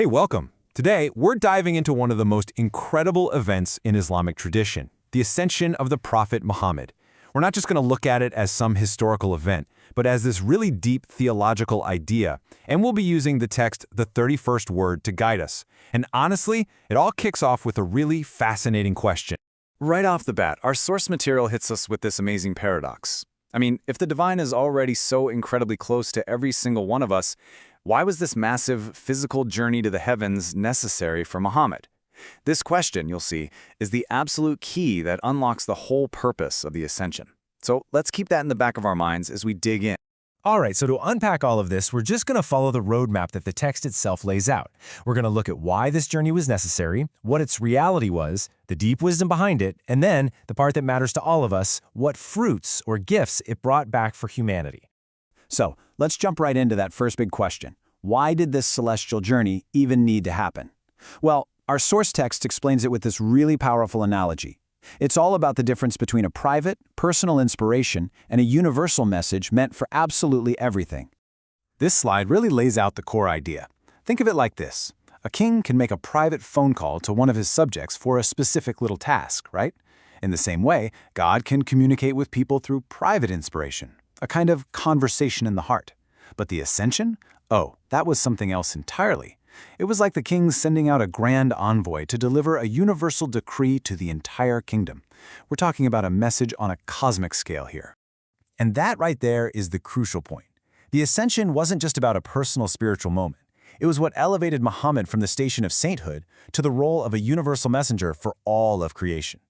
Hey, welcome. Today, we're diving into one of the most incredible events in Islamic tradition, the ascension of the Prophet Muhammad. We're not just going to look at it as some historical event, but as this really deep theological idea, and we'll be using the text, the 31st word, to guide us. And honestly, it all kicks off with a really fascinating question. Right off the bat, our source material hits us with this amazing paradox. I mean, if the divine is already so incredibly close to every single one of us, why was this massive physical journey to the heavens necessary for Muhammad? This question, you'll see, is the absolute key that unlocks the whole purpose of the Ascension. So let's keep that in the back of our minds as we dig in. All right, so to unpack all of this, we're just going to follow the roadmap that the text itself lays out. We're going to look at why this journey was necessary, what its reality was, the deep wisdom behind it, and then, the part that matters to all of us, what fruits or gifts it brought back for humanity. So, let's jump right into that first big question. Why did this celestial journey even need to happen? Well, our source text explains it with this really powerful analogy. It's all about the difference between a private, personal inspiration and a universal message meant for absolutely everything. This slide really lays out the core idea. Think of it like this. A king can make a private phone call to one of his subjects for a specific little task, right? In the same way, God can communicate with people through private inspiration, a kind of conversation in the heart. But the Ascension? Oh, that was something else entirely. It was like the king sending out a grand envoy to deliver a universal decree to the entire kingdom. We're talking about a message on a cosmic scale here. And that right there is the crucial point. The Ascension wasn't just about a personal spiritual moment. It was what elevated Muhammad from the station of sainthood to the role of a universal messenger for all of creation.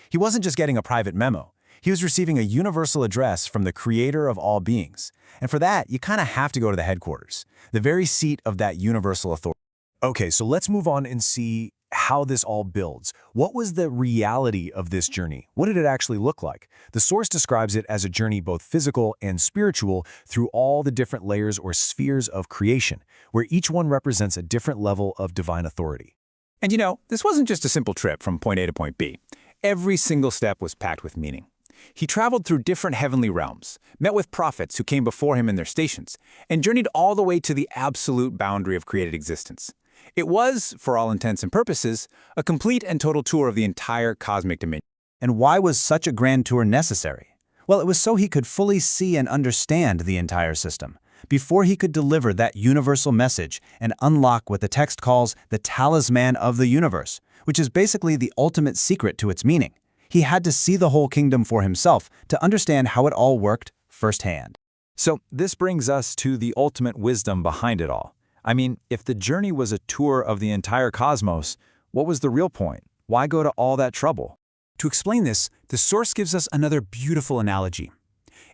He wasn't just getting a private memo. He was receiving a universal address from the creator of all beings. And for that, you kind of have to go to the headquarters, the very seat of that universal authority. Okay, so let's move on and see how this all builds. What was the reality of this journey? What did it actually look like? The source describes it as a journey both physical and spiritual through all the different layers or spheres of creation, where each one represents a different level of divine authority. And you know, this wasn't just a simple trip from point A to point B. Every single step was packed with meaning. He traveled through different heavenly realms, met with prophets who came before him in their stations, and journeyed all the way to the absolute boundary of created existence. It was, for all intents and purposes, a complete and total tour of the entire cosmic dominion. And why was such a grand tour necessary? Well, it was so he could fully see and understand the entire system, before he could deliver that universal message and unlock what the text calls the talisman of the universe, which is basically the ultimate secret to its meaning. He had to see the whole kingdom for himself to understand how it all worked firsthand. So this brings us to the ultimate wisdom behind it all. I mean, if the journey was a tour of the entire cosmos, what was the real point? Why go to all that trouble? To explain this, the source gives us another beautiful analogy.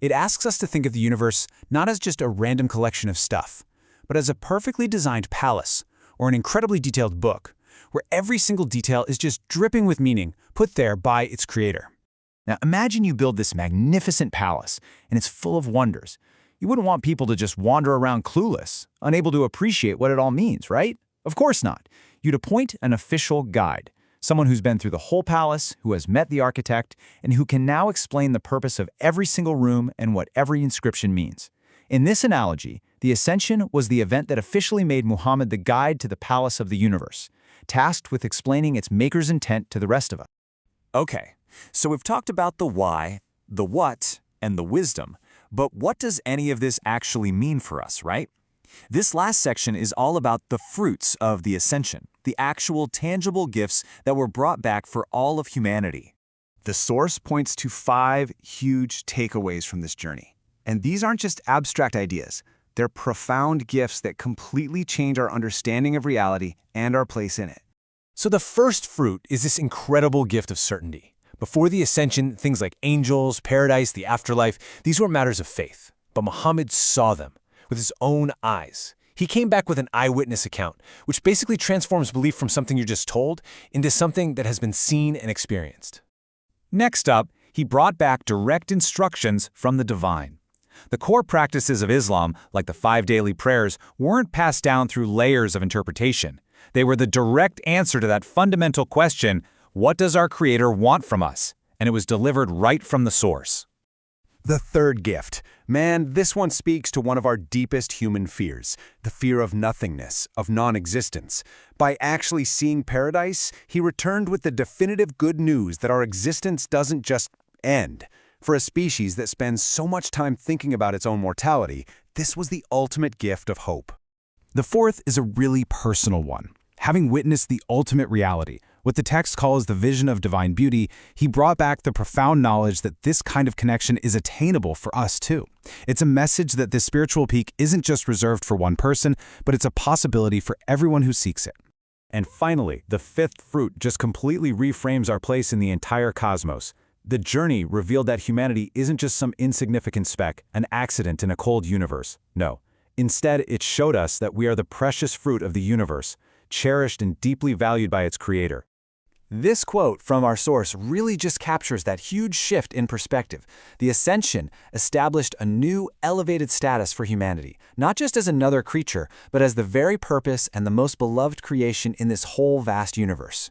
It asks us to think of the universe not as just a random collection of stuff, but as a perfectly designed palace or an incredibly detailed book, where every single detail is just dripping with meaning put there by its creator. Now imagine you build this magnificent palace, and it's full of wonders. You wouldn't want people to just wander around clueless, unable to appreciate what it all means, right? Of course not. You'd appoint an official guide, someone who's been through the whole palace, who has met the architect, and who can now explain the purpose of every single room and what every inscription means. In this analogy, the Ascension was the event that officially made Muhammad the guide to the palace of the universe, tasked with explaining its maker's intent to the rest of us. Okay, so we've talked about the why, the what, and the wisdom. But what does any of this actually mean for us, right? This last section is all about the fruits of the Ascension, the actual tangible gifts that were brought back for all of humanity. The source points to 5 huge takeaways from this journey. And these aren't just abstract ideas. They're profound gifts that completely change our understanding of reality and our place in it. So the first fruit is this incredible gift of certainty. Before the Ascension, things like angels, paradise, the afterlife, these were matters of faith. But Muhammad saw them with his own eyes. He came back with an eyewitness account, which basically transforms belief from something you're just told into something that has been seen and experienced. Next up, he brought back direct instructions from the divine. The core practices of Islam, like the 5 daily prayers, weren't passed down through layers of interpretation. They were the direct answer to that fundamental question, what does our Creator want from us? And it was delivered right from the source. The third gift. Man, this one speaks to one of our deepest human fears, the fear of nothingness, of non-existence. By actually seeing paradise, he returned with the definitive good news that our existence doesn't just end. For a species that spends so much time thinking about its own mortality, this was the ultimate gift of hope. The fourth is a really personal one. Having witnessed the ultimate reality, what the text calls the vision of divine beauty, he brought back the profound knowledge that this kind of connection is attainable for us too. It's a message that this spiritual peak isn't just reserved for one person, but it's a possibility for everyone who seeks it. And finally, the fifth fruit just completely reframes our place in the entire cosmos. The journey revealed that humanity isn't just some insignificant speck, an accident in a cold universe. No. Instead, it showed us that we are the precious fruit of the universe, cherished and deeply valued by its creator. This quote from our source really just captures that huge shift in perspective. The Ascension established a new, elevated status for humanity, not just as another creature, but as the very purpose and the most beloved creation in this whole vast universe.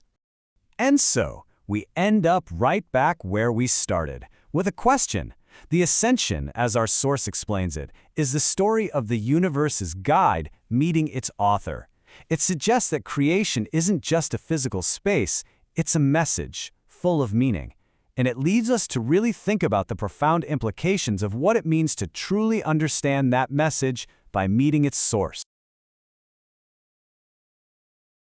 And so, we end up right back where we started, with a question. The Ascension, as our source explains it, is the story of the universe's guide meeting its author. It suggests that creation isn't just a physical space, it's a message, full of meaning. And it leads us to really think about the profound implications of what it means to truly understand that message by meeting its source.